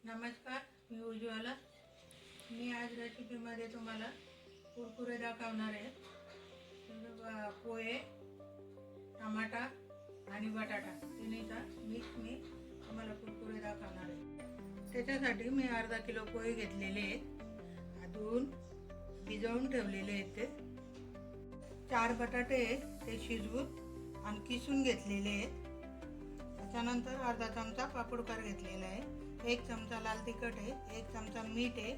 नमस्कार, मी उज्ज्वला। मी आज रेसिपीमध्ये तुम्हाला कुरकुरे दाखवणार आहे। पोहे, टमाटा आणि बटाटा तिन्हीचा मिक्स मी तुम्हाला कुरकुरे दाखवणार आहे। त्याच्यासाठी मी अर्धा किलो पोहे घेतलेले आहेत, धुवून भिजवून ठेवलेले आहेत। ते 4 बटाटे ते शिजवून आणि किसून घेतलेले आहेत। त्याच्यानंतर अर्धा चमचा पापडखार घेतलेला आहे, 1 चमचा लाल तिखट आहे, 1 चमचा मीठ आहे,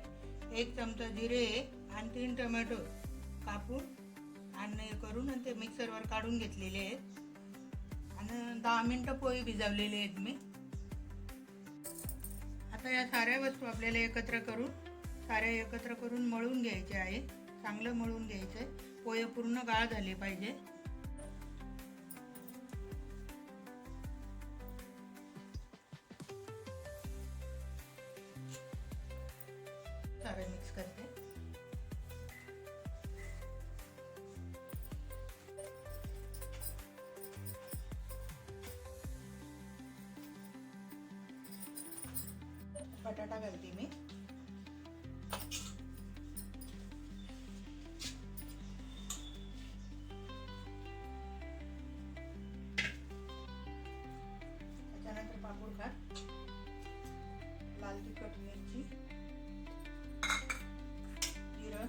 1 चमचा जिरे आहे आणि 3 टोमॅटो कापून आणि करून ते मिक्सरवर काढून घेतलेले आहेत आणि 10 मिनिटं पोहे भिजवलेले आहेत मी। आता या साऱ्या वस्तू आपल्याला एकत्र करून मळून घ्यायचे आहे। चांगलं मळून घ्यायचं आहे, पोहे पूर्ण गाळ झाले पाहिजे। सारे मिक्स करते। बटाटा घालते मी। त्याच्यानंतर पापडखार, लाल तिखट, मिरची, जिरं,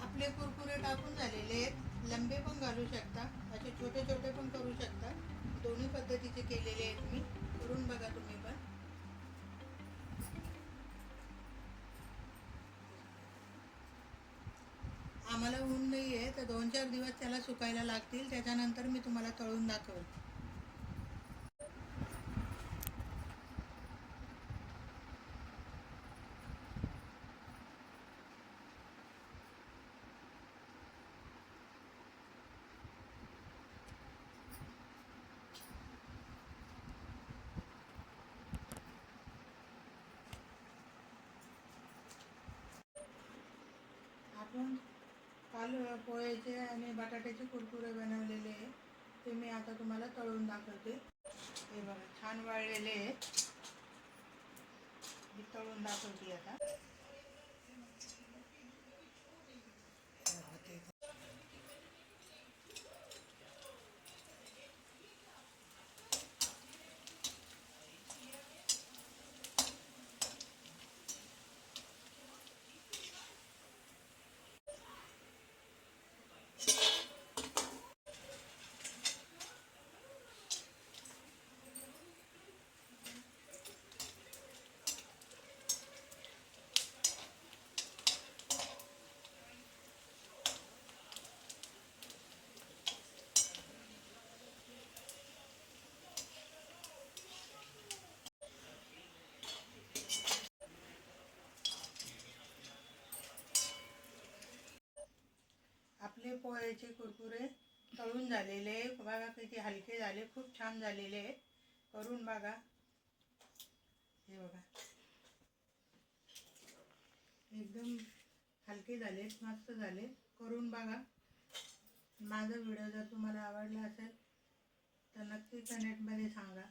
आपले कुरकुरे टाकून झालेले आहेत। लंबे पण घालू शकता, असे छोटे छोटे पण करू शकता। दोन्ही पद्धतीचे केलेले आहेत मी, करून बघा तुम्ही पण। आम्हाला ऊन नाही आहे, तर 2-4 दिवस त्याला सुकायला लागतील। त्याच्यानंतर मी तुम्हाला तळून दाखवेल। आपण काल पोह्याचे आणि बटाट्याचे कुरकुरे बनवलेले आहे, ते मी आता तुम्हाला तळून दाखवते। हे बघा, छान वाळलेले आहेत, मी तळून दाखवते आता। आपले पोह्याचे कुरकुरे तळून झालेले, बघा किती हलके झाले, खूप छान झालेले आहे. करून बघा. हे बघा एकदम हलके झाले, मस्त झाले. करून बघा. माझा व्हिडिओ जर तुम्हाला आवडला असेल तर नक्की कमेंटमध्ये सांगा.